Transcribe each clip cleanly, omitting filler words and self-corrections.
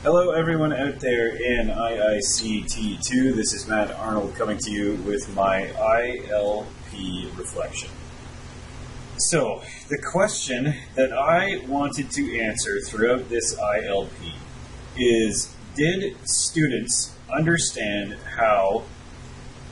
Hello everyone out there in IICT 2. This is Matt Arnold coming to you with my ILP reflection. So, the question that I wanted to answer throughout this ILP is, did students understand how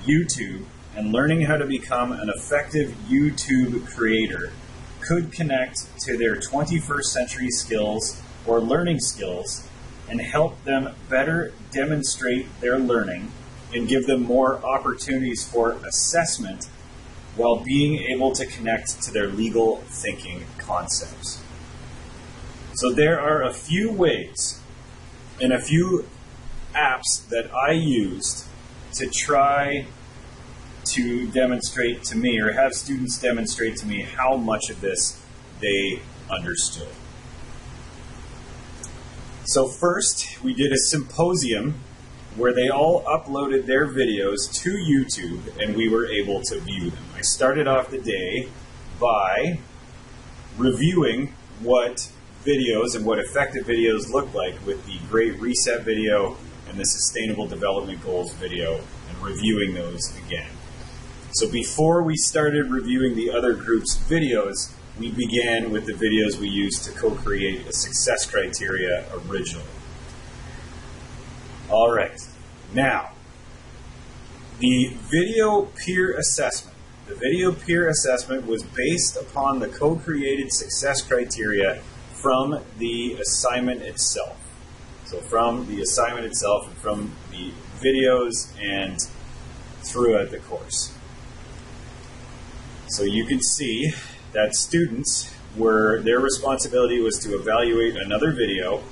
YouTube and learning how to become an effective YouTube creator could connect to their 21st century skills or learning skills and help them better demonstrate their learning and give them more opportunities for assessment while being able to connect to their legal thinking concepts? So there are a few ways and a few apps that I used to try to demonstrate to me, or have students demonstrate to me, how much of this they understood. So first, we did a symposium where they all uploaded their videos to YouTube and we were able to view them. I started off the day by reviewing what videos and what effective videos look like with the Great Reset video and the Sustainable Development Goals video, and reviewing those again. So before we started reviewing the other group's videos, we began with the videos we used to co-create a success criteria originally. All right, now, the video peer assessment. The video peer assessment was based upon the co-created success criteria from the assignment itself. So from the assignment itself and from the videos and throughout the course. So you can see that students their responsibility was to evaluate another video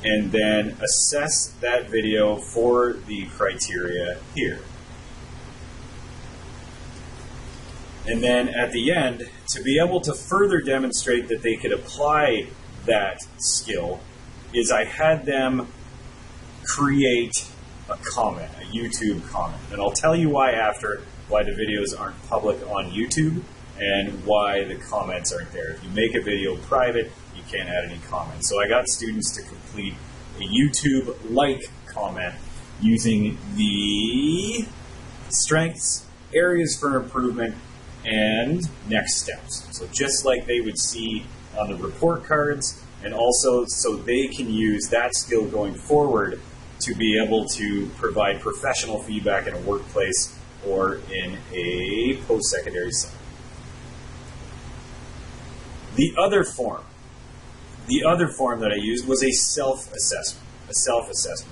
and then assess that video for the criteria here. And then at the end, to be able to further demonstrate that they could apply that skill, is I had them create a comment, a YouTube comment. And I'll tell you why after, why the videos aren't public on YouTube, and why the comments aren't there. If you make a video private, you can't add any comments. So I got students to complete a YouTube-like comment using the strengths, areas for improvement, and next steps. So just like they would see on the report cards, and also so they can use that skill going forward to be able to provide professional feedback in a workplace or in a post-secondary setting. The other form that I used was a self-assessment.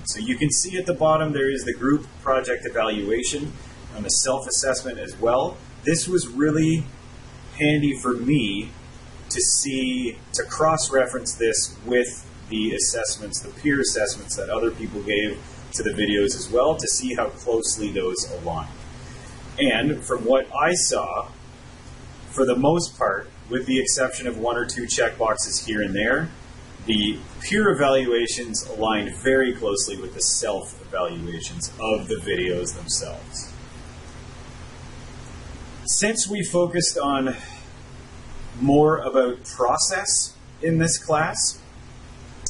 So you can see at the bottom there is the group project evaluation and the self-assessment as well. This was really handy for me to cross-reference this with the assessments, the peer assessments that other people gave to the videos as well, to see how closely those align. And from what I saw, for the most part, with the exception of one or two checkboxes here and there, the peer evaluations aligned very closely with the self-evaluations of the videos themselves. Since we focused on more about process in this class,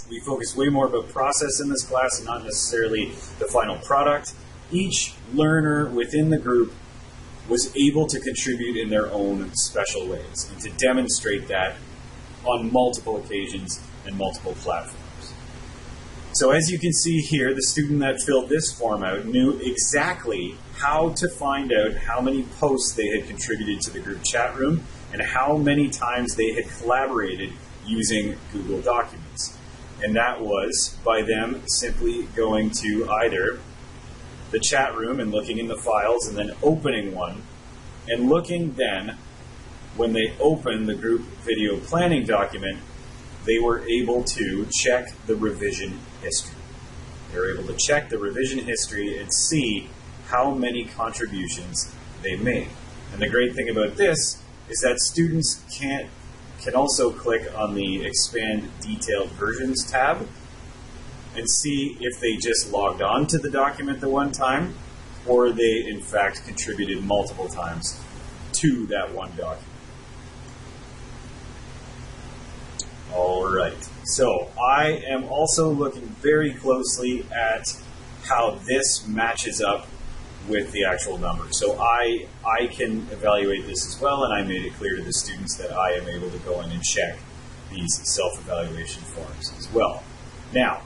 we focused way more about process in this class and not necessarily the final product, each learner within the group was able to contribute in their own special ways and to demonstrate that on multiple occasions and multiple platforms. So as you can see here, the student that filled this form out knew exactly how to find out how many posts they had contributed to the group chat room and how many times they had collaborated using Google Documents. And that was by them simply going to either the chat room and looking in the files and then opening one, and looking then, when they opened the group video planning document, they were able to check the revision history. They were able to check the revision history and see how many contributions they made. And the great thing about this is that students can also click on the Expand Detailed Versions tab and see if they just logged on to the document the one time, or they in fact contributed multiple times to that one document. All All right, so I am also looking very closely at how this matches up with the actual number. So I can evaluate this as well, and I made it clear to the students that I am able to go in and check these self-evaluation forms as well. Now,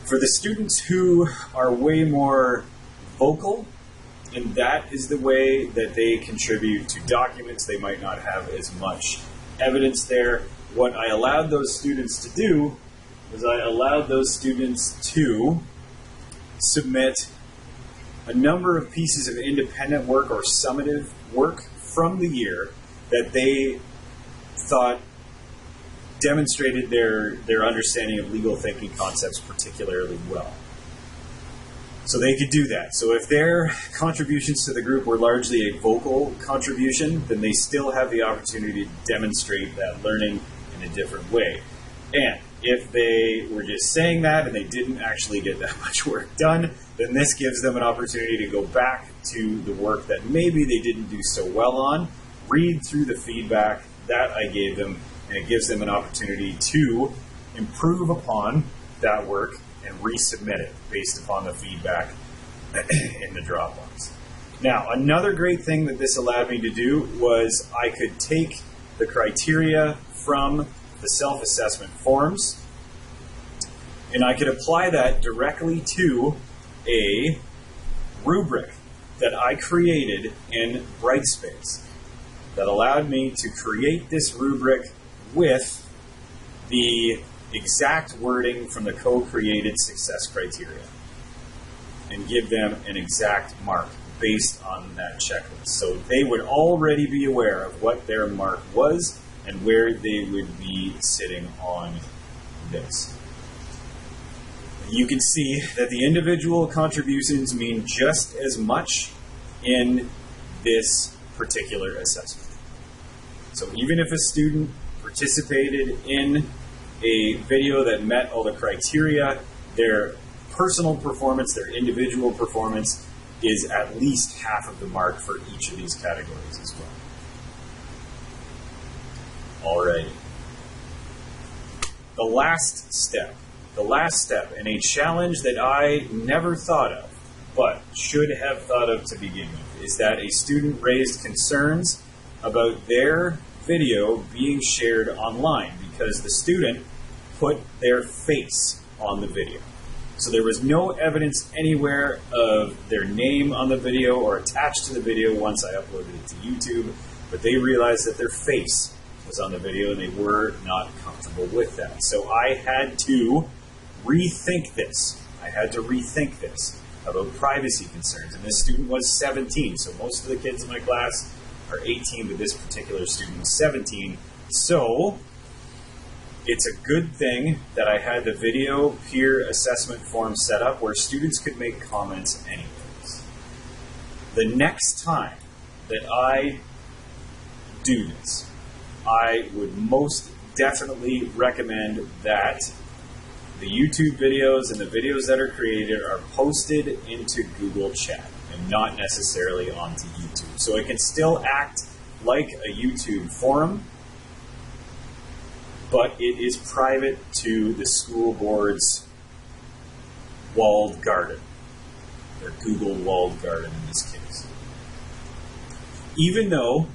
for the students who are way more vocal, and that is the way that they contribute to documents, they might not have as much evidence there. What I allowed those students to do was I allowed those students to submit a number of pieces of independent work or summative work from the year that they thought demonstrated their understanding of legal thinking concepts particularly well. So they could do that. So if their contributions to the group were largely a vocal contribution, then they still have the opportunity to demonstrate that learning in a different way. And if they were just saying that and they didn't actually get that much work done, then this gives them an opportunity to go back to the work that maybe they didn't do so well on, read through the feedback that I gave them, and it gives them an opportunity to improve upon that work and resubmit it based upon the feedback in the Dropbox. Now, another great thing that this allowed me to do was I could take the criteria from the self-assessment forms and I could apply that directly to a rubric that I created in Brightspace that allowed me to create this rubric with the exact wording from the co-created success criteria and give them an exact mark based on that checklist. So they would already be aware of what their mark was and where they would be sitting on this. You can see that the individual contributions mean just as much in this particular assessment. So even if a student participated in a video that met all the criteria, their personal performance, their individual performance is at least half of the mark for each of these categories as well. Alrighty. The last step, and a challenge that I never thought of, but should have thought of to begin with, is that a student raised concerns about their video being shared online because the student put their face on the video. So there was no evidence anywhere of their name on the video or attached to the video once I uploaded it to YouTube, but they realized that their face was on the video and they were not comfortable with that. So I had to rethink this. About privacy concerns. And this student was 17, so most of the kids in my class are 18, but this particular student was 17. So it's a good thing that I had the video peer assessment form set up where students could make comments anyways. The next time that I do this, I would most definitely recommend that the YouTube videos and the videos that are created are posted into Google Chat and not necessarily onto YouTube. So it can still act like a YouTube forum, but it is private to the school board's walled garden, or Google walled garden in this case. Even though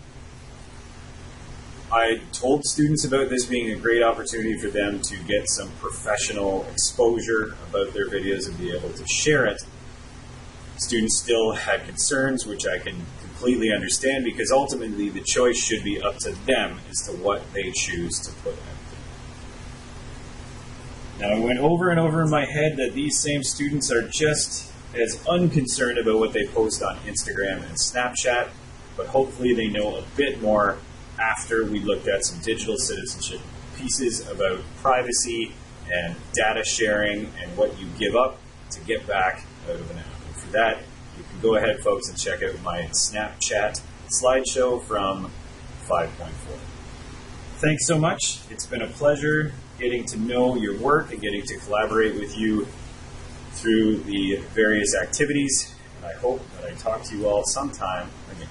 I told students about this being a great opportunity for them to get some professional exposure about their videos and be able to share it, students still had concerns, which I can completely understand because ultimately the choice should be up to them as to what they choose to put out there. Now, I went over and over in my head that these same students are just as unconcerned about what they post on Instagram and Snapchat, but hopefully they know a bit more after we looked at some digital citizenship pieces about privacy and data sharing and what you give up to get back out of an app. And for that, you can go ahead, folks, and check out my Snapchat slideshow from 5.4. Thanks so much. It's been a pleasure getting to know your work and getting to collaborate with you through the various activities. And I hope that I talk to you all sometime again.